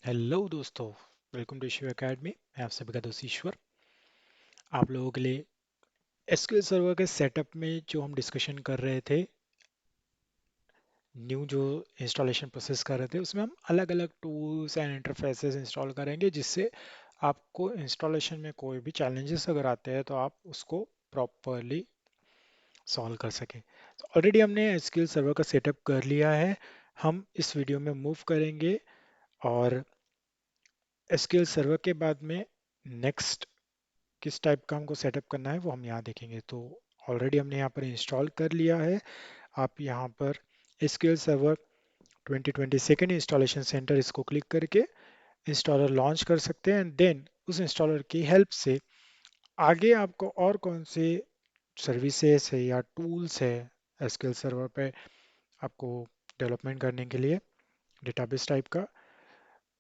Hello दोस्तों, welcome to Shiv academy. मैं आप सभी का दोस्त ईश्वर। आप लोगों के लिए एसक्यूएल सर्वर के सेटअप में जो हम डिस्कशन कर रहे थे, न्यू जो इंस्टॉलेशन प्रोसेस कर रहे थे, उसमें हम अलग अलग टूल्स एंड इंटरफेसेस इंस्टॉल करेंगे जिससे आपको इंस्टॉलेशन में कोई भी चैलेंजेस अगर आते हैं तो आप उसको प्रॉपरली सॉल्व कर सकें। तो ऑलरेडी हमने एसक्यूएल सर्वर का सेटअप कर लिया है। हम इस वीडियो में मूव करेंगे और एसक्यूएल सर्वर के बाद में नेक्स्ट किस टाइप का हमको सेटअप करना है वो हम यहाँ देखेंगे। तो ऑलरेडी हमने यहाँ पर इंस्टॉल कर लिया है। आप यहाँ पर SQL server 2020 second installation centre इसको क्लिक करके इंस्टॉलर लॉन्च कर सकते हैं एंड देन उस इंस्टॉलर की हेल्प से आगे आपको और कौन से सर्विसेज है या टूल्स है एसक्यूएल सर्वर पे आपको डेवलपमेंट करने के लिए डेटाबेस टाइप का,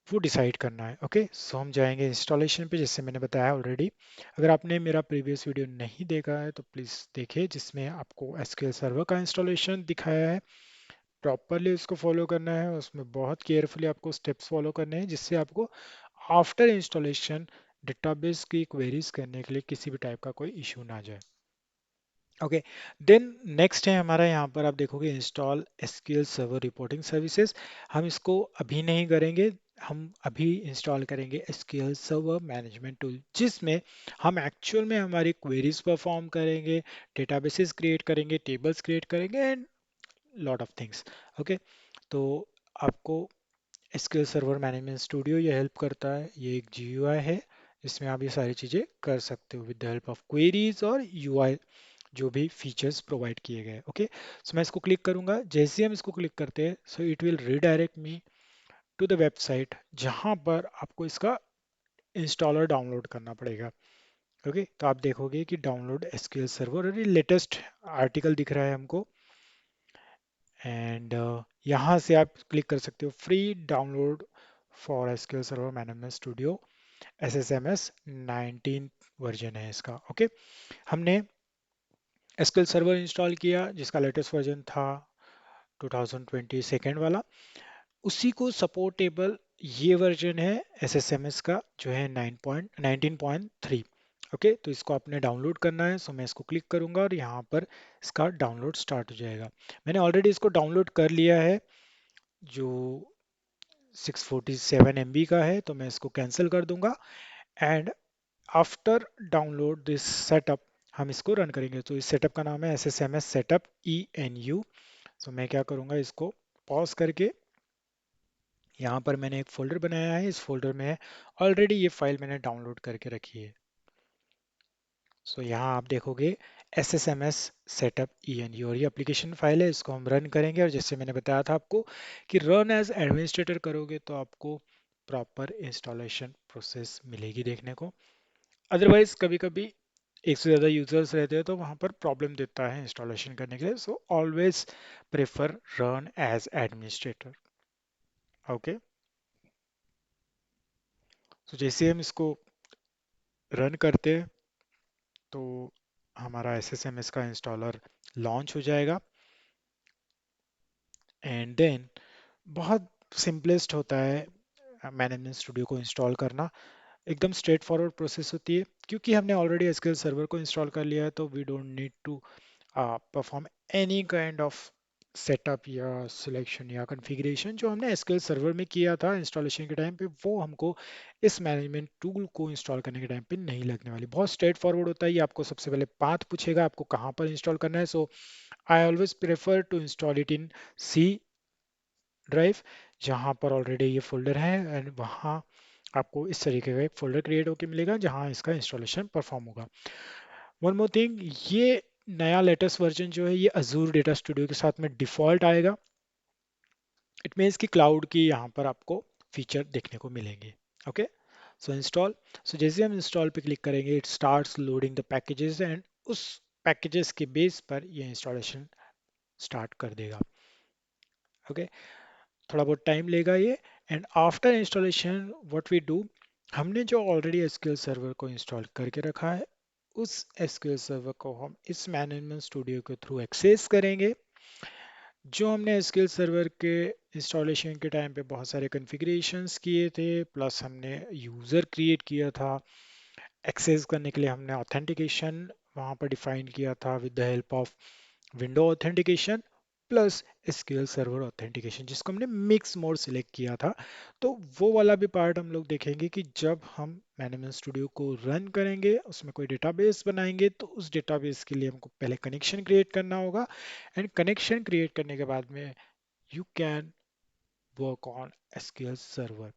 वो डिसाइड करना है। ओके, सो हम जाएंगे इंस्टॉलेशन पे जैसे मैंने बताया ऑलरेडी। अगर आपने मेरा प्रीवियस वीडियो नहीं देखा है तो प्लीज़ देखिए, जिसमें आपको एसक्यूएल सर्वर का इंस्टॉलेशन दिखाया है। प्रॉपरली उसको फॉलो करना है, उसमें बहुत केयरफुली आपको स्टेप्स फॉलो करने हैं जिससे आपको आफ्टर इंस्टॉलेशन डेटाबेस की क्वेरीज करने के लिए किसी भी टाइप का कोई इशू ना जाए। ओके, देन नेक्स्ट है हमारा, यहाँ पर आप देखोगे install SQL server reporting services. हम इसको अभी नहीं करेंगे, हम अभी इंस्टॉल करेंगे एसक्यूएल सर्वर मैनेजमेंट टूल जिसमें हम एक्चुअल में हमारी क्वेरीज परफॉर्म करेंगे, डेटाबेसेस क्रिएट करेंगे, टेबल्स क्रिएट करेंगे and lot of things. Okay, तो आपको एसक्यूएल सर्वर मैनेजमेंट स्टूडियो ये हेल्प करता है। ये एक जीयूआई है जिसमें आप ये सारी चीज़ें कर सकते हो with the help of queries और यूआई जो भी फीचर्स प्रोवाइड किए गए। ओके, सो मैं इसको क्लिक करूंगा। जैसे ही हम इसको क्लिक करते हैं so it will redirect me to the website जहां पर आपको इसका इंस्टॉलर डाउनलोड करना पड़ेगा। ओके, तो आप देखोगे कि डाउनलोड एसक्यूएल सर्वर और ये लेटेस्ट आर्टिकल दिख रहा है हमको एंड यहाँ से आप क्लिक कर सकते हो free download for SQL server management studio SSMS 19 version है इसका। ओके, हमने एसक्यूएल सर्वर इंस्टॉल किया जिसका लेटेस्ट वर्जन था 2020 सेकेंड वाला। उसी को सपोर्टेबल ये वर्जन है एसएसएमएस का जो है 9.19.3। ओके, तो इसको आपने डाउनलोड करना है। सो मैं इसको क्लिक करूंगा और यहाँ पर इसका डाउनलोड स्टार्ट हो जाएगा। मैंने ऑलरेडी इसको डाउनलोड कर लिया है जो 647 MB का है, तो मैं इसको कैंसिल कर दूंगा and after download this setup हम इसको रन करेंगे। तो इस सेटअप का नाम है S S M S setup ENU। So मैं क्या करूँगा, इसको पॉज करके यहाँ पर मैंने एक फोल्डर बनाया है, इस फोल्डर में ऑलरेडी ये फाइल मैंने डाउनलोड करके रखी है। सो यहाँ आप देखोगे S S M S setup ENU और ये एप्लीकेशन फाइल है। इसको हम रन करेंगे और जैसे मैंने बताया था आपको कि रन एज एडमिनिस्ट्रेटर करोगे तो आपको प्रॉपर इंस्टॉलेशन प्रोसेस मिलेगी देखने को। अदरवाइज कभी कभी एक से ज़्यादा यूजर्स रहते हैं तो वहाँ पर प्रॉब्लम देता है इंस्टॉलेशन करने के लिए। So always prefer run as administrator. Okay, तो जैसे हम इसको रन करते हैं तो हमारा SSMS का इंस्टॉलर लॉन्च हो जाएगा एंड देन बहुत सिंपलेस्ट होता है मैनेजमेंट स्टूडियो को इंस्टॉल करना। एकदम स्ट्रेट फॉरवर्ड प्रोसेस होती है क्योंकि हमने ऑलरेडी एसक्यूएल सर्वर को इंस्टॉल कर लिया है, तो we don't need to perform any kind of setup या सिलेक्शन या कॉन्फ़िगरेशन जो हमने एसक्यूएल सर्वर में किया था इंस्टॉलेशन के टाइम पे, वो हमको इस मैनेजमेंट टूल को इंस्टॉल करने के टाइम पे नहीं लगने वाली। बहुत स्ट्रेट फॉरवर्ड होता है। ये आपको सबसे पहले पाथ पूछेगा आपको कहाँ पर इंस्टॉल करना है। So I always prefer to install it in C drive जहाँ पर ऑलरेडी ये फोल्डर है एंड वहाँ आपको इस तरीके का एक फोल्डर क्रिएट होकर मिलेगा जहाँ इसका इंस्टॉलेशन परफॉर्म होगा। वन मोर थिंग, ये नया लेटेस्ट वर्जन जो है ये अजूर डेटा स्टूडियो के साथ में डिफॉल्ट आएगा। इट मीन्स कि क्लाउड की यहाँ पर आपको फीचर देखने को मिलेंगे। ओके, सो इंस्टॉल, सो जैसे हम इंस्टॉल पे क्लिक करेंगे it starts loading the packages and उस पैकेजेस के बेस पर ये इंस्टॉलेशन स्टार्ट कर देगा। ओके, थोड़ा बहुत टाइम लेगा ये and after installation what we do, हमने जो ऑलरेडी एसक्यूएल सर्वर को इंस्टॉल करके रखा है उस एसक्यूएल सर्वर को हम इस मैनेजमेंट स्टूडियो के थ्रू एक्सेस करेंगे जो हमने एसक्यूएल सर्वर के इंस्टॉलेशन के टाइम पे बहुत सारे कॉन्फ़िगरेशंस किए थे, प्लस हमने यूज़र क्रिएट किया था। एक्सेस करने के लिए हमने ऑथेंटिकेशन वहाँ पर डिफाइन किया था with the help of window authentication plus SQL server authentication, जिसको हमने मिक्स मोड सिलेक्ट किया था। तो वो वाला भी पार्ट हम लोग देखेंगे कि जब हम मैनेजमेंट स्टूडियो को रन करेंगे, उसमें कोई डेटाबेस बनाएंगे, तो उस डेटाबेस के लिए हमको पहले कनेक्शन क्रिएट करना होगा। एंड कनेक्शन क्रिएट करने के बाद में you can work on SQL server.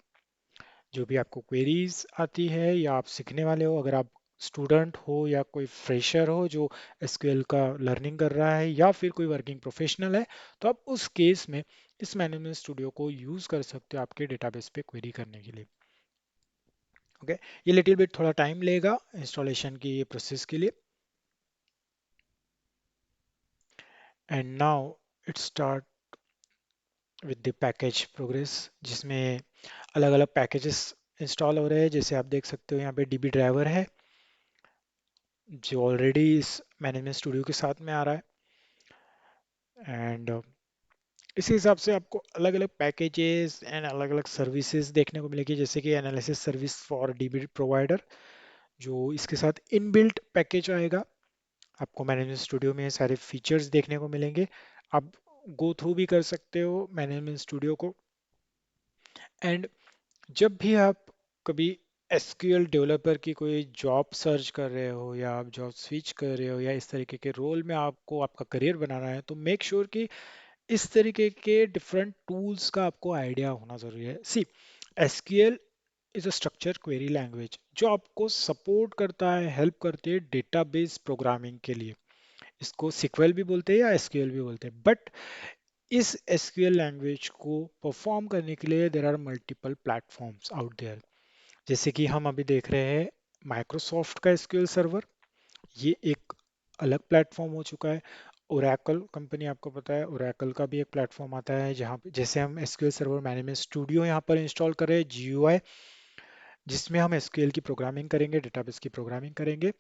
जो भी आपको क्वेरीज आती है या आप सीखने वाले हो, अगर आप स्टूडेंट हो या कोई फ्रेशर हो जो एसक्यूएल का लर्निंग कर रहा है, या फिर कोई वर्किंग प्रोफेशनल है, तो आप उस केस में इस मैनेजमेंट स्टूडियो को यूज कर सकते हो आपके डेटाबेस पे क्वेरी करने के लिए। ओके, ये लिटिल बिट थोड़ा टाइम लेगा इंस्टॉलेशन की ये प्रोसेस के लिए। And now it start with the package progress, जिसमें अलग अलग पैकेजेस इंस्टॉल हो रहे हैं। जैसे आप देख सकते हो यहाँ पे डीबी ड्राइवर है जो ऑलरेडी इस मैनेजमेंट स्टूडियो के साथ में आ रहा है। एंड इसी हिसाब से आपको अलग अलग पैकेजेस एंड अलग अलग सर्विसेज देखने को मिलेगी, जैसे कि analysis service for dB provider, जो इसके साथ इनबिल्ट पैकेज आएगा। आपको मैनेजमेंट स्टूडियो में सारे फीचर्स देखने को मिलेंगे। आप गो थ्रू भी कर सकते हो मैनेजमेंट स्टूडियो को। एंड जब भी आप कभी एसक्यूएल डेवलपर की कोई जॉब सर्च कर रहे हो, या आप जॉब स्विच कर रहे हो, या इस तरीके के रोल में आपको आपका करियर बनाना है, तो मेक श्योर कि इस तरीके के डिफरेंट टूल्स का आपको आइडिया होना जरूरी है। See, SQL is a structure query language जो आपको सपोर्ट करता है, हेल्प करती है डेटाबेस प्रोग्रामिंग के लिए। इसको सीक्वल भी बोलते हैं या एसक्यूएल भी बोलते हैं, बट इस एसक्यूएल लैंग्वेज को परफॉर्म करने के लिए there are multiple platforms out there. जैसे कि हम अभी देख रहे हैं माइक्रोसॉफ्ट का एसक्यूएल सर्वर, ये एक अलग प्लेटफॉर्म हो चुका है। ओरेकल कंपनी, आपको पता है ओरेकल का भी एक प्लेटफॉर्म आता है, जहाँ पे जैसे हम एसक्यूएल सर्वर मैनेजमेंट स्टूडियो यहाँ पर इंस्टॉल कर रहे हैं जीयूआई, जिसमें हम एसक्यूएल की प्रोग्रामिंग करेंगे, डेटाबेस की प्रोग्रामिंग करेंगे।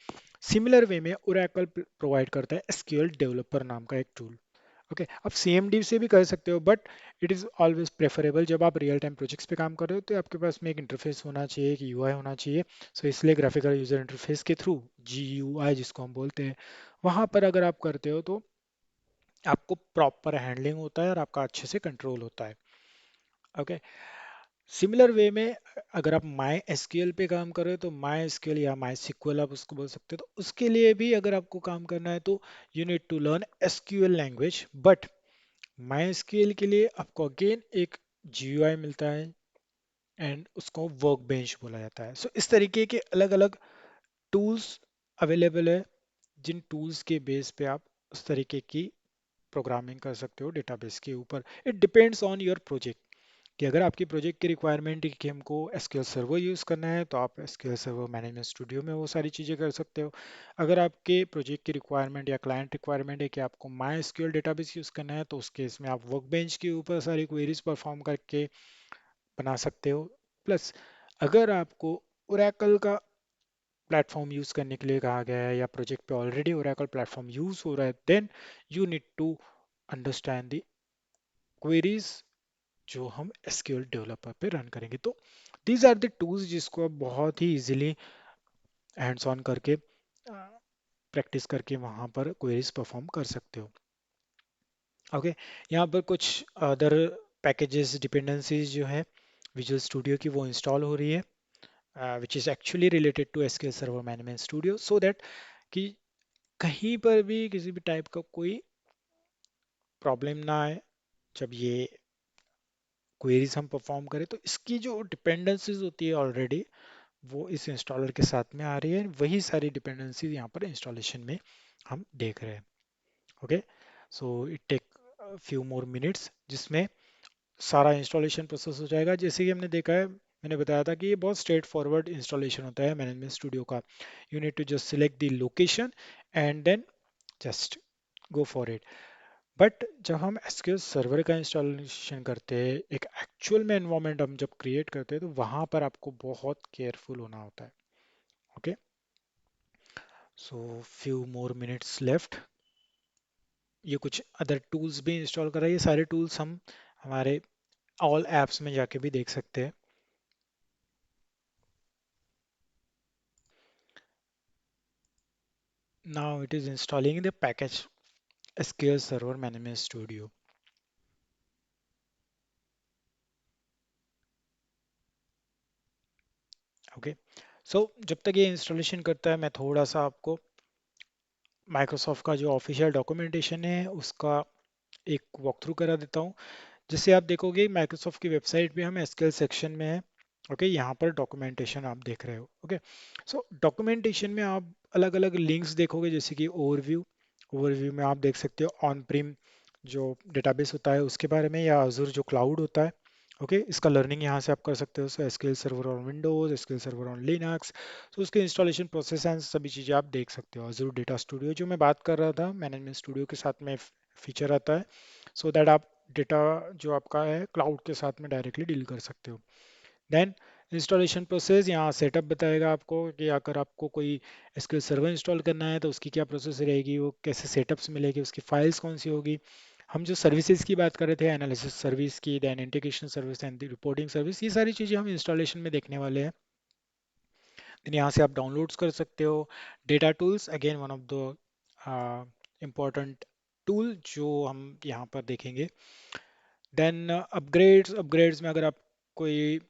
सिमिलर वे में ओरेकल प्रोवाइड करता है एसक्यूएल डेवलपर नाम का एक टूल। ओके, आप सीएमडी से भी कर सकते हो, but it is always preferable जब आप रियल टाइम प्रोजेक्ट्स पे काम कर रहे हो तो आपके पास में एक इंटरफेस होना चाहिए, एक यूआई होना चाहिए। सो इसलिए ग्राफिकल यूजर इंटरफेस के थ्रू, जीयूआई जिसको हम बोलते हैं, वहाँ पर अगर आप करते हो तो आपको प्रॉपर हैंडलिंग होता है और आपका अच्छे से कंट्रोल होता है। ओके, सिमिलर वे में अगर आप माई एसक्यूएल पे काम कर रहे हो तो माई एसक्यूएल या माई सिक्वल आप उसको बोल सकते हो, तो उसके लिए भी अगर आपको काम करना है तो you need to learn SQL language. But MySQL के लिए आपको अगेन एक GUI मिलता है एंड उसको वर्क बेंच बोला जाता है। सो इस तरीके के अलग अलग टूल्स अवेलेबल है, जिन टूल्स के बेस पे आप उस तरीके की प्रोग्रामिंग कर सकते हो डेटाबेस के ऊपर। It depends on your project, कि अगर आपकी प्रोजेक्ट की रिक्वायरमेंट है कि हमको एसक्यूएल सर्वर यूज़ करना है, तो आप एसक्यूएल सर्वर मैनेजमेंट स्टूडियो में वो सारी चीज़ें कर सकते हो। अगर आपके प्रोजेक्ट की रिक्वायरमेंट या क्लाइंट रिक्वायरमेंट है कि आपको माई एसक्यूएल डेटाबेस यूज़ करना है, तो उस केस में आप वर्कबेंच के ऊपर सारी क्वेरीज परफॉर्म करके बना सकते हो। प्लस अगर आपको ओरेकल का प्लेटफॉर्म यूज़ करने के लिए कहा गया है, या प्रोजेक्ट पे ऑलरेडी ओरेकल प्लेटफॉर्म यूज़ हो रहा है, then you need to understand the queries जो हम एसक्यूएल डेवलपर पे रन करेंगे। तो दीज आर द टूल्स जिसको आप बहुत ही इजीली हैंड्स ऑन करके प्रैक्टिस करके वहाँ पर क्वेरीज परफॉर्म कर सकते हो। ओके, यहाँ पर कुछ अदर पैकेजेस डिपेंडेंसीज जो है विजुअल स्टूडियो की, वो इंस्टॉल हो रही है, which is actually related to SQL server management studio, so that कि कहीं पर भी किसी भी टाइप का कोई प्रॉब्लम ना आए जब ये क्वेरीज हम परफॉर्म करें। तो इसकी जो डिपेंडेंसीज होती है ऑलरेडी, वो इस इंस्टॉलर के साथ में आ रही है। वही सारी डिपेंडेंसी यहाँ पर इंस्टॉलेशन में हम देख रहे हैं। Okay, so it take few more minutes, जिसमें सारा इंस्टॉलेशन प्रोसेस हो जाएगा। जैसे कि हमने देखा है, मैंने बताया था कि ये बहुत स्ट्रेट फॉरवर्ड इंस्टॉलेशन होता है मैनेजमेंट स्टूडियो का। You need to just select the location and then just go for it. But जब हम एसक्यूएल सर्वर का इंस्टॉलेशन करते हैं, एक एक्चुअल में एनवायरनमेंट हम जब क्रिएट करते हैं, तो वहाँ पर आपको बहुत केयरफुल होना होता है। Okay, so few more minutes left. ये कुछ अदर टूल्स भी इंस्टॉल कर रहा है। ये सारे टूल्स हम हमारे ऑल एप्स में जाके भी देख सकते हैं। Now it is installing the package SQL Server Management Studio। Okay, so जब तक ये इंस्टॉलेशन करता है मैं थोड़ा सा आपको माइक्रोसॉफ्ट का जो ऑफिशियल डॉक्यूमेंटेशन है उसका एक वॉक थ्रू करा देता हूँ। जिससे आप देखोगे माइक्रोसॉफ्ट की वेबसाइट पे हम एसक्यूएल सेक्शन में है। ओके, यहाँ पर डॉक्यूमेंटेशन आप देख रहे हो। ओके, सो डॉक्यूमेंटेशन में आप अलग अलग लिंक्स देखोगे, जैसे कि ओवरव्यू। ओवरव्यू में आप देख सकते हो ऑन प्रीम जो डेटाबेस होता है उसके बारे में, या अजूर जो क्लाउड होता है। ओके, इसका लर्निंग यहाँ से आप कर सकते हो। So SQL server on Windows, SQL server on Linux, तो उसके इंस्टॉलेशन प्रोसेस एंड सभी चीज़ें आप देख सकते हो। अजूर डेटा स्टूडियो जो मैं बात कर रहा था, मैनेजमेंट स्टूडियो के साथ में फीचर आता है, सो दैट आप डेटा जो आपका है क्लाउड के साथ में डायरेक्टली डील कर सकते हो। देन इंस्टॉलेशन प्रोसेस, यहाँ सेटअप बताएगा आपको कि अगर आपको कोई एसक्यूएल सर्वर इंस्टॉल करना है तो उसकी क्या प्रोसेस रहेगी, वो कैसे सेटअप्स मिलेगी, उसकी फाइल्स कौन सी होगी। हम जो सर्विसेज की बात कर रहे थे, एनालिसिस सर्विस की, then integration service and reporting service, ये सारी चीज़ें हम इंस्टॉलेशन में देखने वाले हैं। देन यहाँ से आप डाउनलोड्स कर सकते हो। Data tools again one of the important tool जो हम यहाँ पर देखेंगे। देन अपग्रेड्स, अपग्रेड्स में अगर आप कोई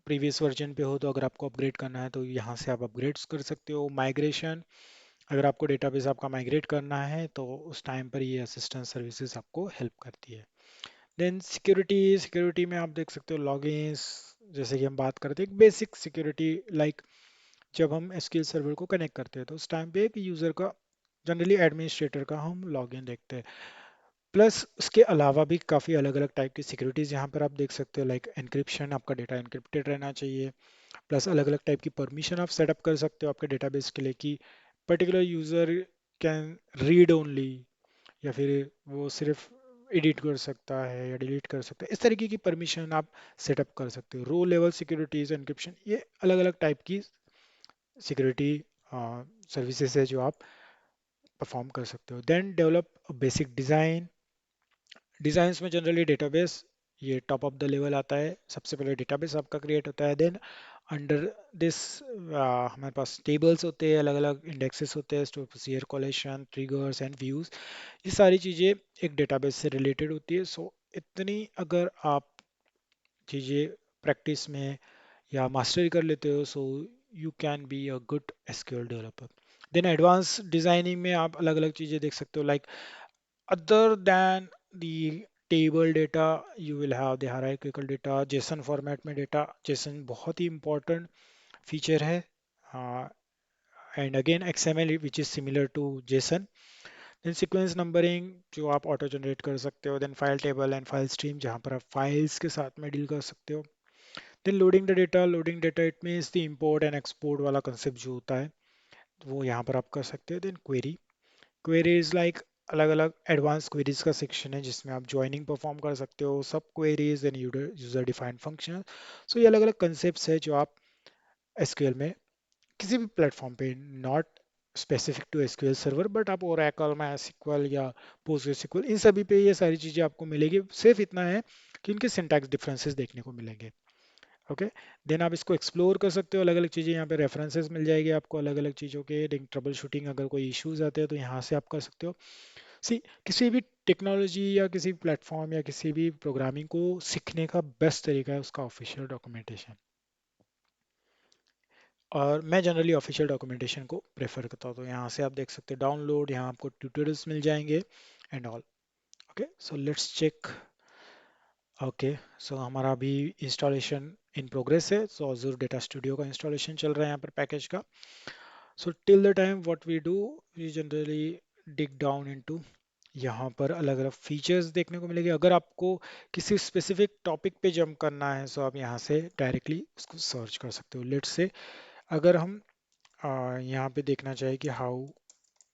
प्रीवियस वर्जन पे हो तो अगर आपको अपग्रेड करना है तो यहाँ से आप अपग्रेड्स कर सकते हो। माइग्रेशन, अगर आपको डेटाबेस आपका माइग्रेट करना है तो उस टाइम पर ये असिस्टेंस सर्विसेज आपको हेल्प करती है। देन सिक्योरिटी, सिक्योरिटी में आप देख सकते हो लॉगिन्स, जैसे कि हम बात करते हैं बेसिक सिक्योरिटी, लाइक जब हम एसक्यूएल सर्वर को कनेक्ट करते हैं तो उस टाइम पे एक यूज़र का, जनरली एडमिनिस्ट्रेटर का हम लॉगिन देखते हैं। प्लस उसके अलावा भी काफ़ी अलग अलग टाइप की सिक्योरिटीज़ यहाँ पर आप देख सकते हो, लाइक एनक्रिप्शन, आपका डेटा एनक्रिप्टेड रहना चाहिए। प्लस अलग अलग टाइप की परमिशन आप सेटअप कर सकते हो आपके डेटाबेस के लिए, कि particular user can read only, या फिर वो सिर्फ एडिट कर सकता है या डिलीट कर सकता है। इस तरीके की परमिशन आप सेटअप कर सकते हो। रो लेवल सिक्योरिटीज़, एनक्रिप्शन, ये अलग अलग टाइप की सिक्योरिटी सर्विसेज है जो आप परफॉर्म कर सकते हो। Then develop basic design, designs में जनरली डेटाबेस ये टॉप ऑफ द लेवल आता है। सबसे पहले डेटाबेस आपका क्रिएट होता है। देन अंडर दिस हमारे पास टेबल्स होते हैं, अलग अलग इंडेक्सेस होते हैं, store procedure, coalition, triggers and views, ये सारी चीज़ें एक डेटाबेस से रिलेटेड होती है। सो इतनी अगर आप चीज़ें प्रैक्टिस में या मास्टरी कर लेते हो, so you can be a good SQL developer. Then advance designing में आप अलग अलग चीज़ें देख सकते हो, like other than the table data you will have the hierarchical data, JSON format में डेटा, JSON बहुत ही important फीचर है, and again XML which is similar to JSON। Then sequence numbering जो आप ऑटो जनरेट कर सकते हो। Then file table and file stream जहाँ पर आप फाइल्स के साथ में डील कर सकते हो। Then loading the data, loading data it means the import and export वाला कंसेप्ट जो होता है वो यहाँ पर आप कर सकते हो। देन क्वेरी, क्वेरीज लाइक अलग अलग एडवांस क्वेरीज का सेक्शन है जिसमें आप ज्वाइनिंग परफॉर्म कर सकते हो, सब queries and user defined function. So ये अलग अलग कंसेप्ट्स है जो आप एसक्यूएल में किसी भी प्लेटफॉर्म पे, not specific to SQL server, but आप ओरेकल, माइस्क्ल या पोस्टग्रेसक्यूएल, इन सभी पे ये सारी चीज़ें आपको मिलेगी। सिर्फ इतना है कि इनके सिंटैक्स डिफरेंसेस देखने को मिलेंगे। ओके, देन आप इसको एक्सप्लोर कर सकते हो, अलग अलग चीज़ें यहाँ पे रेफरेंसेस मिल जाएगी आपको अलग अलग चीज़ों के। ट्रबल शूटिंग, अगर कोई इश्यूज आते हैं तो यहाँ से आप कर सकते हो। सी, किसी भी टेक्नोलॉजी या किसी प्लेटफॉर्म या किसी भी प्रोग्रामिंग को सीखने का बेस्ट तरीका है उसका ऑफिशियल डॉक्यूमेंटेशन। और मैं जनरली ऑफिशियल डॉक्यूमेंटेशन को प्रेफर करता हूँ। तो यहाँ से आप देख सकते हैं डाउनलोड, यहाँ आपको ट्यूटोरियल्स मिल जाएंगे and all. Okay, so let's check. Okay, so हमारा अभी इंस्टॉलेशन इन प्रोग्रेस है। सो Azure डेटा स्टूडियो का इंस्टॉलेशन चल रहा है यहाँ पर पैकेज का। So till the time what we do, we generally dig down into, यहाँ पर अलग अलग फीचर्स देखने को मिलेंगे। अगर आपको किसी स्पेसिफिक टॉपिक पे जंप करना है सो आप यहाँ से डायरेक्टली उसको सर्च कर सकते हो। लेट्स से अगर हम यहाँ पे देखना चाहें कि how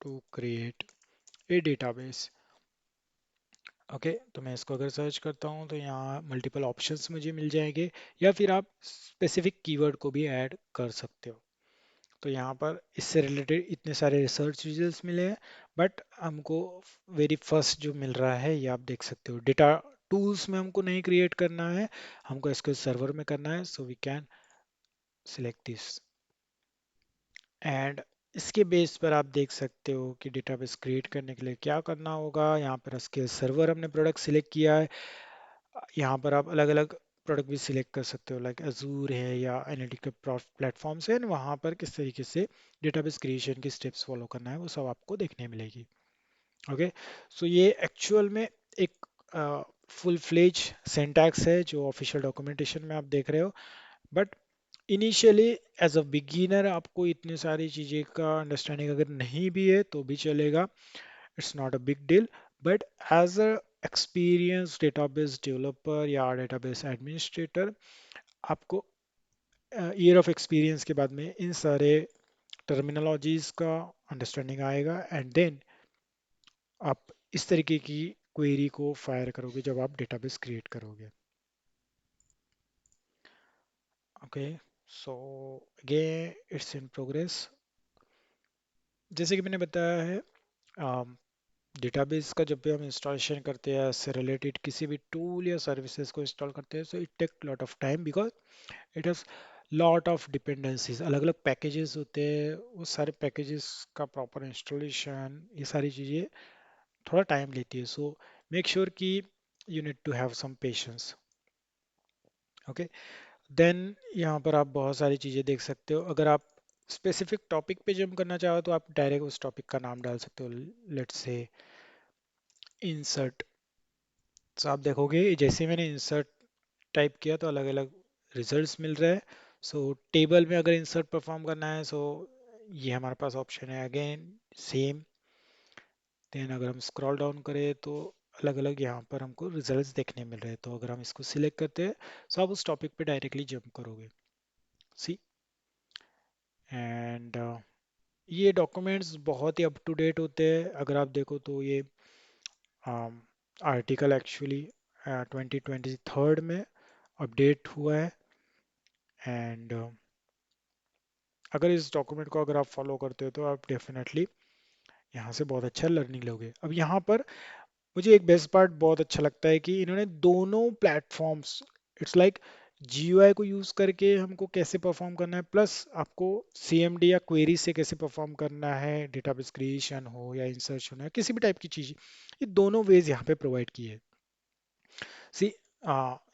to create a database. Okay, तो मैं इसको अगर सर्च करता हूँ तो यहाँ मल्टीपल ऑप्शंस मुझे मिल जाएंगे, या फिर आप स्पेसिफिक कीवर्ड को भी ऐड कर सकते हो। तो यहाँ पर इससे रिलेटेड इतने सारे रिसर्च रिजल्ट्स मिले हैं, बट हमको वेरी फर्स्ट जो मिल रहा है ये आप देख सकते हो, डेटा टूल्स में हमको नहीं क्रिएट करना है, हमको एसक्यूएल सर्वर में करना है। So we can select this and इसके बेस पर आप देख सकते हो कि डेटाबेस क्रिएट करने के लिए क्या करना होगा। यहाँ पर एसक्यूएल सर्वर हमने प्रोडक्ट सिलेक्ट किया है। यहाँ पर आप अलग अलग प्रोडक्ट भी सिलेक्ट कर सकते हो, लाइक अजूर है या एनालिटिकल प्लेटफॉर्म्स है, and वहाँ पर किस तरीके से डेटाबेस क्रिएशन की स्टेप्स फॉलो करना है वो सब आपको देखने मिलेगी। ओके, सो ये एक्चुअल में एक फुल फ्लेज सिंटैक्स है जो ऑफिशियल डॉक्यूमेंटेशन में आप देख रहे हो, but initially as a beginner आपको इतनी सारी चीज़ें का अंडरस्टैंडिंग अगर नहीं भी है तो भी चलेगा, it's not a big deal. But as a experience database developer या डेटाबेस एडमिनिस्ट्रेटर, आपको ईयर ऑफ एक्सपीरियंस के बाद में इन सारे टर्मिनोलॉजीज का अंडरस्टैंडिंग आएगा, एंड देन आप इस तरीके की क्वेरी को फायर करोगे जब आप डेटाबेस क्रिएट करोगे। Okay, so again it's in progress. जैसे कि मैंने बताया है, डेटाबेस का जब भी हम इंस्टॉलेशन करते हैं इससे रिलेटेड किसी भी टूल या सर्विसेज को इंस्टॉल करते हैं, so it take lot of time because it has lot of dependencies, अलग अलग पैकेजेस होते हैं, वो सारे पैकेजेस का प्रॉपर इंस्टॉलेशन, ये सारी चीज़ें थोड़ा टाइम लेती है। सो मेक श्योर कि you need to have some patience. Okay, then यहाँ पर आप बहुत सारी चीज़ें देख सकते हो। अगर आप स्पेसिफिक टॉपिक पे जंप करना चाहो तो आप डायरेक्ट उस टॉपिक का नाम डाल सकते हो, लेट्स से इंसर्ट। तो आप देखोगे जैसे मैंने इंसर्ट टाइप किया तो अलग अलग रिजल्ट्स मिल रहे हैं। सो टेबल में अगर इंसर्ट परफॉर्म करना है, सो ये हमारे पास ऑप्शन है अगेन सेम। देन अगर हम स्क्रॉल डाउन करें तो अलग अलग यहाँ पर हमको रिजल्ट्स देखने मिल रहे हैं। तो अगर हम इसको सिलेक्ट करते हैं तो आप उस टॉपिक पे डायरेक्टली जंप करोगे, सी। एंड ये डॉक्यूमेंट्स बहुत ही अप टू डेट होते हैं। अगर आप देखो तो ये आर्टिकल एक्चुअली 2023 में अपडेट हुआ है, एंड अगर इस डॉक्यूमेंट को अगर आप फॉलो करते हो तो आप डेफिनेटली यहाँ से बहुत अच्छा लर्निंग लोगे। अब यहाँ पर मुझे एक बेस्ट पार्ट बहुत अच्छा लगता है कि इन्होंने दोनों प्लेटफॉर्म्स, इट्स लाइक GUI को यूज़ करके हमको कैसे परफॉर्म करना है, प्लस आपको CMD या क्वेरी से कैसे परफॉर्म करना है, डेटाबेस क्रिएशन हो या इंसर्शन हो या किसी भी टाइप की चीज़, ये दोनों वेज यहाँ पे प्रोवाइड की है। See,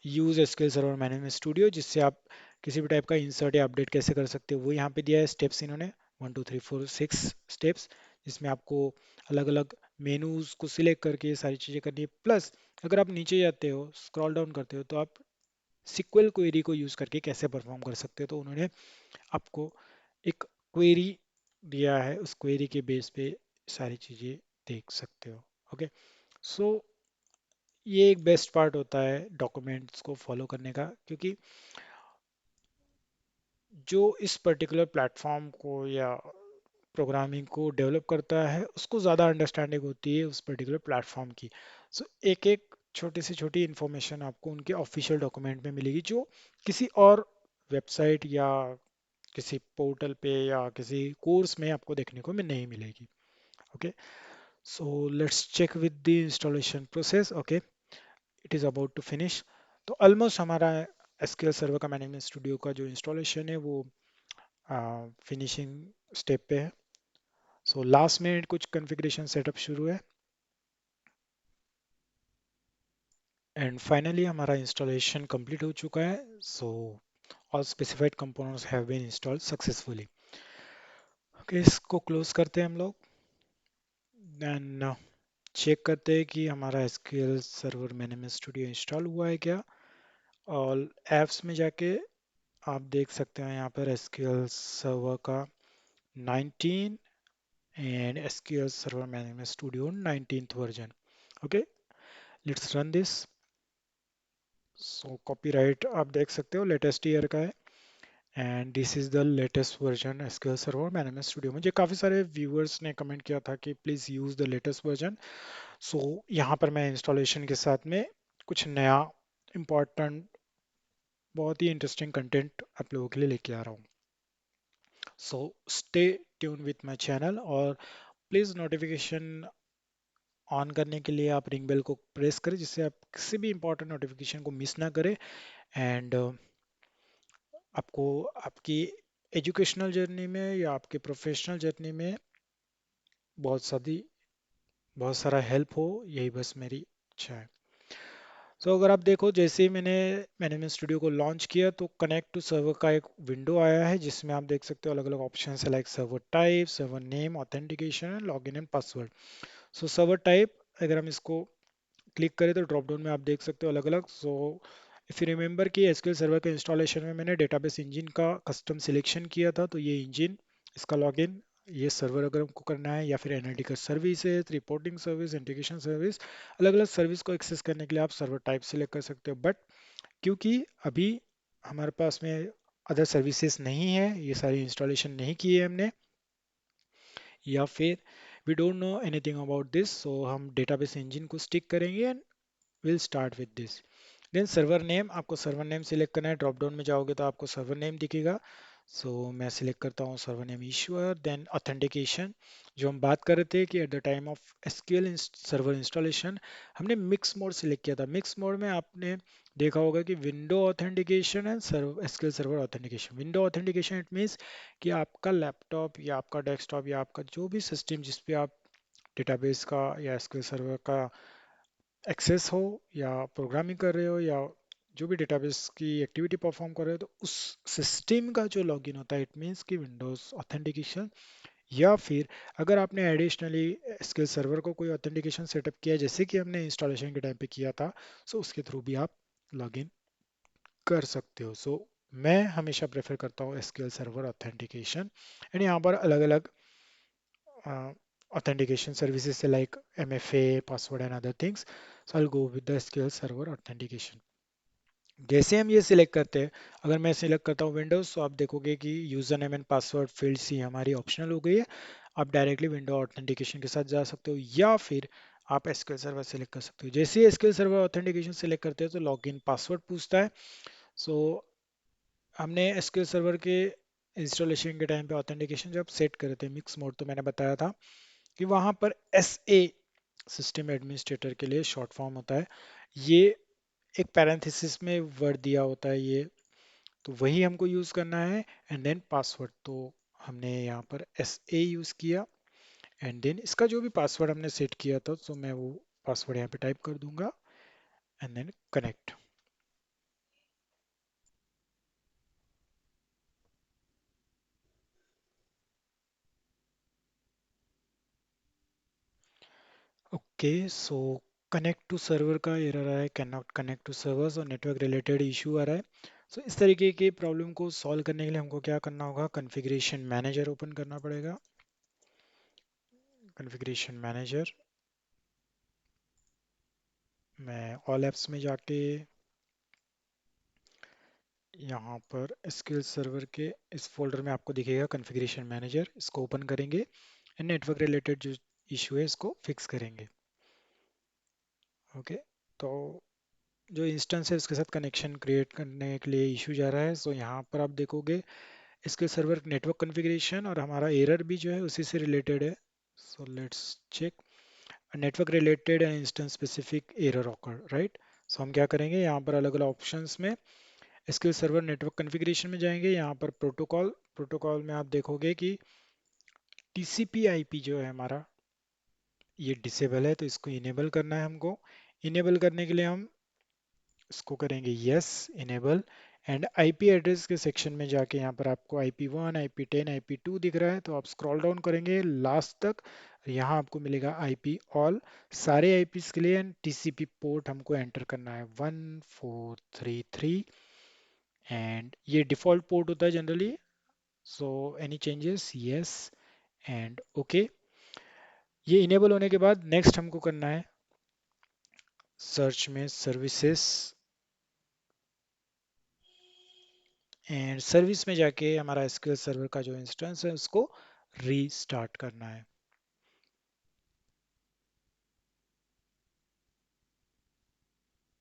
use SQL server management studio, जिससे आप किसी भी टाइप का इंसर्ट या अपडेट कैसे कर सकते हो वो यहाँ पे दिया है। स्टेप्स इन्होंने 1 2 3 4 6 स्टेप्स, जिसमें आपको अलग अलग मेनूज को सिलेक्ट करके ये सारी चीज़ें करनी है। प्लस अगर आप नीचे जाते हो, स्क्रॉल डाउन करते हो, तो आप सिक्वल क्वेरी को यूज़ करके कैसे परफॉर्म कर सकते हो, तो उन्होंने आपको एक क्वेरी दिया है, उस क्वेरी के बेस पे सारी चीज़ें देख सकते हो। ओके, सो ये एक बेस्ट पार्ट होता है डॉक्यूमेंट्स को फॉलो करने का, क्योंकि जो इस पर्टिकुलर प्लेटफॉर्म को या प्रोग्रामिंग को डेवलप करता है उसको ज़्यादा अंडरस्टैंडिंग होती है उस पर्टिकुलर प्लेटफॉर्म की। सो एक एक छोटी से छोटी इन्फॉर्मेशन आपको उनके ऑफिशियल डॉक्यूमेंट में मिलेगी, जो किसी और वेबसाइट या किसी पोर्टल पे या किसी कोर्स में आपको देखने को में नहीं मिलेगी। Okay, so let's check with the installation process. Okay, it is about to finish. तो ऑलमोस्ट हमारा एसक्यूएल सर्वर का मैनेजमेंट स्टूडियो का जो इंस्टॉलेशन है वो फिनिशिंग स्टेप पे है। सो लास्ट में कुछ कॉन्फ़िगरेशन सेटअप शुरू है, एंड फाइनली हमारा इंस्टॉलेशन कंप्लीट हो चुका है। So all specified components have been installed successfully. Okay, इसको क्लोज करते हैं हम लोग, देन चेक करते हैं कि हमारा SQL server management studio install हुआ है क्या। और ऐप्स में जाके आप देख सकते हैं यहाँ पर एसक्यूएल सर्वर का 19 and SQL Server Management Studio 19th version. Okay, let's run this. So copyright आप देख सकते हो लेटेस्ट ईयर का है, and this is the latest version SQL server management studio. मुझे काफ़ी सारे व्यूअर्स ने कमेंट किया था कि please use the latest version. So यहाँ पर मैं इंस्टॉलेशन के साथ में कुछ नया इम्पॉर्टेंट बहुत ही इंटरेस्टिंग कंटेंट आप लोगों के लिए लेके आ रहा हूँ। So stay tune with my channel, और प्लीज़ नोटिफिकेशन ऑन करने के लिए आप रिंग बेल को प्रेस करें, जिससे आप किसी भी इंपॉर्टेंट नोटिफिकेशन को मिस ना करें। एंड आपको आपकी एजुकेशनल जर्नी में या आपके प्रोफेशनल जर्नी में बहुत सारी बहुत सारा हेल्प हो, यही बस मेरी इच्छा है। सो अगर आप देखो, जैसे ही मैंने मैनेजमेंट स्टूडियो को लॉन्च किया तो कनेक्ट टू सर्वर का एक विंडो आया है, जिसमें आप देख सकते हो अलग अलग ऑप्शन है, like server type, server name, authentication, login and password. So server type, अगर हम इसको क्लिक करें तो ड्रॉप डाउन में आप देख सकते हो अलग अलग। सो इफ़ यू रिमेंबर कि एसक्यूएल सर्वर के इंस्टॉलेशन में मैंने डेटाबेस इंजन का कस्टम सिलेक्शन किया था, तो ये इंजन, इसका लॉगिन, ये सर्वर अगर हमको करना है, या फिर analytical services, reporting service, integration service, अलग अलग सर्विस को एक्सेस करने के लिए आप सर्वर टाइप सिलेक्ट कर सकते हो। बट क्योंकि अभी हमारे पास में अदर सर्विसेज नहीं है, ये सारी इंस्टॉलेशन नहीं की है हमने, या फिर we don't know anything about this, so हम डेटाबेस इंजन को स्टिक करेंगे and will start with this. Then server name, आपको सर्वर नेम सिलेक्ट करना है, ड्रॉप डाउन में जाओगे तो आपको सर्वर नेम दिखेगा। सो मैं सिलेक्ट करता हूँ सर्वर नेम ईश्वर। देन ऑथेंटिकेशन, जो हम बात कर रहे थे कि at the time of SQL server installation हमने मिक्स मोड सिलेक्ट किया था। मिक्स मोड में आपने देखा होगा कि window authentication and server SQL server authentication. Window authentication it means कि आपका लैपटॉप या आपका डेस्कटॉप या आपका जो भी सिस्टम जिस पे आप डेटाबेस का या एसक्यूएल सर्वर का एक्सेस हो, या प्रोग्रामिंग कर रहे हो, या जो भी डेटाबेस की एक्टिविटी परफॉर्म कर रहे हो, तो उस सिस्टम का जो लॉगिन होता है, इट मीन्स कि विंडोज ऑथेंटिकेशन। या फिर अगर आपने एडिशनली एसक्यूएल सर्वर को कोई ऑथेंटिकेशन सेटअप किया है, जैसे कि हमने इंस्टॉलेशन के टाइम पे किया था, सो उसके थ्रू भी आप लॉगिन कर सकते हो। सो मैं हमेशा प्रेफर करता हूँ एसक्यूएल सर्वर ऑथेंटिकेशन। एंड यहाँ पर अलग अलग authentication services like MFA, password and other things. So I'll go with the SQL Server authentication. जैसे हम ये सिलेक्ट करते हैं, अगर मैं सिलेक्ट करता हूँ विंडोज, तो आप देखोगे कि user name and password field सी हमारी ऑप्शनल हो गई है। आप डायरेक्टली विंडो ऑथेंटिकेशन के साथ जा सकते हो, या फिर आप एसक्यूएल सर्वर सिलेक्ट कर सकते हो। जैसे ही एसक्यूएल सर्वर ऑथेंटिकेशन सिलेक्ट करते हैं तो लॉगिन पासवर्ड पूछता है। सो हमने एसक्यूएल सर्वर के इंस्टॉलेशन के टाइम पे ऑथेंटिकेशन जब सेट करे थे मिक्स मोड, तो मैंने बताया था कि वहाँ पर SA सिस्टम एडमिनिस्ट्रेटर के लिए शॉर्ट फॉर्म होता है। ये एक पैरेंथेसिस में वर्ड दिया होता है ये, तो वही हमको यूज़ करना है। एंड देन पासवर्ड, तो हमने यहाँ पर SA यूज़ किया। एंड देन इसका जो भी पासवर्ड हमने सेट किया था, तो मैं वो पासवर्ड यहाँ पे टाइप कर दूंगा and then connect. Okay, so connect to server का एरर आया है, can not connect to servers, और नेटवर्क रिलेटेड इशू आ रहा है। सो इस तरीके के प्रॉब्लम को सॉल्व करने के लिए हमको क्या करना होगा, कॉन्फ़िगरेशन मैनेजर ओपन करना पड़ेगा। कॉन्फ़िगरेशन मैनेजर, मैं ऑल ऐप्स में जाके यहाँ पर एसक्यूएल सर्वर के इस फोल्डर में आपको दिखेगा कॉन्फ़िगरेशन मैनेजर, इसको ओपन करेंगे एंड नेटवर्क रिलेटेड जो इशू है इसको फिक्स करेंगे। ओके, तो जो इंस्टेंस है उसके साथ कनेक्शन क्रिएट करने के लिए इशू जा रहा है। सो यहाँ पर आप देखोगे इसके सर्वर नेटवर्क कॉन्फ़िगरेशन, और हमारा एरर भी जो है उसी से रिलेटेड है। So let's check network related and instance specific error occur, right. So हम क्या करेंगे, यहाँ पर अलग अलग ऑप्शंस में एसक्यूएल सर्वर नेटवर्क कॉन्फ़िगरेशन में जाएंगे। यहाँ पर प्रोटोकॉल, प्रोटोकॉल में आप देखोगे कि TCP IP जो है हमारा, ये डिसेबल है, तो इसको इनेबल करना है हमको। इनेबल करने के लिए हम इसको करेंगे yes enable. And IP address के सेक्शन में जाके यहाँ पर आपको IP1, IP10, IP2 दिख रहा है, तो आप स्क्रॉल डाउन करेंगे लास्ट तक, यहाँ आपको मिलेगा IP ऑल, सारे IPs के लिए। एंड TCP पोर्ट हमको एंटर करना है 1433, एंड ये डिफॉल्ट पोर्ट होता है generally. So any changes, yes and okay. ये इनेबल होने के बाद नेक्स्ट हमको करना है सर्च में सर्विसेज, एंड सर्विस में जाके हमारा एसक्यूएल सर्वर का जो इंस्टेंस है उसको रीस्टार्ट करना है।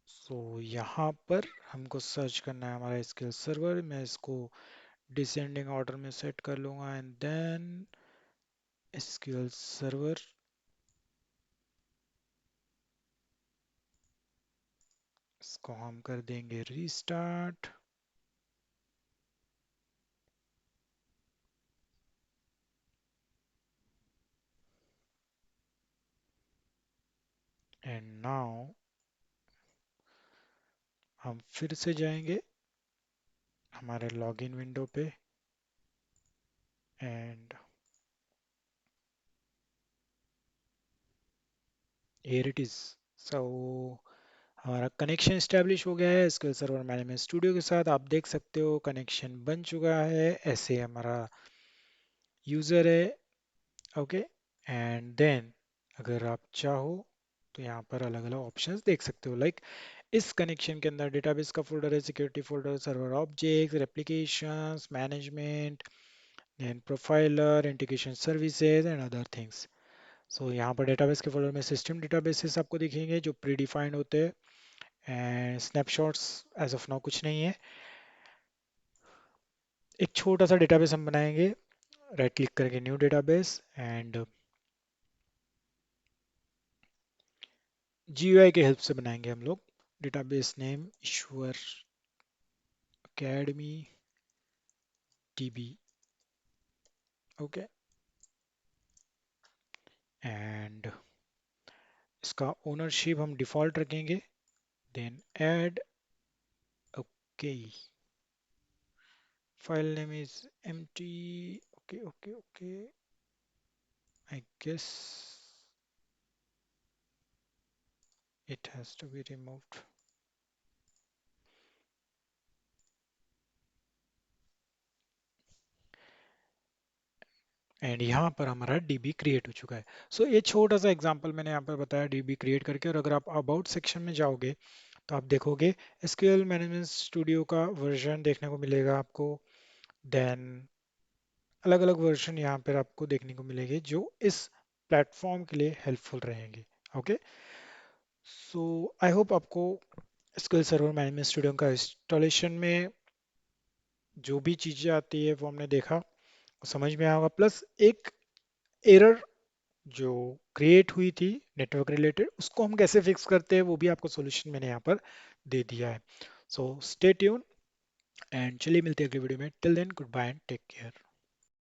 सो यहाँ पर हमको सर्च करना है हमारा एसक्यूएल सर्वर, मैं इसको डिसेंडिंग ऑर्डर में सेट कर लूँगा एंड देन एसक्यूएल सर्वर इसको हम कर देंगे रीस्टार्ट एंड नाउ हम फिर से जाएंगे हमारे लॉगिन विंडो पे एंड हियर इट इज। सो हमारा कनेक्शन इस्टेब्लिश हो गया है एसक्यूएल सर्वर मैनेजमेंट स्टूडियो के साथ। आप देख सकते हो कनेक्शन बन चुका है, ऐसे हमारा यूज़र है। ओके एंड देन अगर आप चाहो तो यहाँ पर अलग अलग ऑप्शंस देख सकते हो। लाइक इस कनेक्शन के अंदर डेटाबेस का फोल्डर है, security folder, server objects, replications, management, then profiler, integration services and other things. So यहाँ पर डेटाबेस के फोल्डर में सिस्टम डेटाबेसेस आपको दिखेंगे जो प्री डिफाइंड होते हैं and snapshots as of now कुछ नहीं है। एक छोटा सा डेटाबेस हम बनाएंगे, राइट क्लिक करके न्यू डेटाबेस एंड GUI के हेल्प से बनाएंगे हम लोग। Database name Ishwar academy DB। Okay and इसका ओनरशिप हम डिफॉल्ट रखेंगे, then add. Okay file name is empty। Okay okay okay I guess it has to be removed। And यहाँ पर हमारा DB क्रिएट हो चुका है। सो ये छोटा सा एग्जांपल मैंने यहाँ पर बताया DB क्रिएट करके। और अगर आप अबाउट सेक्शन में जाओगे तो आप देखोगे SQL मैनेजमेंट स्टूडियो का वर्जन देखने को मिलेगा आपको। देन अलग अलग वर्जन यहाँ पर आपको देखने को मिलेंगे जो इस प्लेटफॉर्म के लिए हेल्पफुल रहेंगे। ओके सो आई होप आपको SQL सर्वर मैनेजमेंट स्टूडियो का इंस्टॉलेशन में जो भी चीज़ें आती है वो हमने देखा, वो समझ में आया होगा। प्लस एक एरर जो क्रिएट हुई थी नेटवर्क रिलेटेड, उसको हम कैसे फिक्स करते हैं वो भी आपको सॉल्यूशन मैंने यहाँ पर दे दिया है। सो स्टे ट्यून एंड चलिए मिलते हैं अगली वीडियो में। Till then good bye and take care.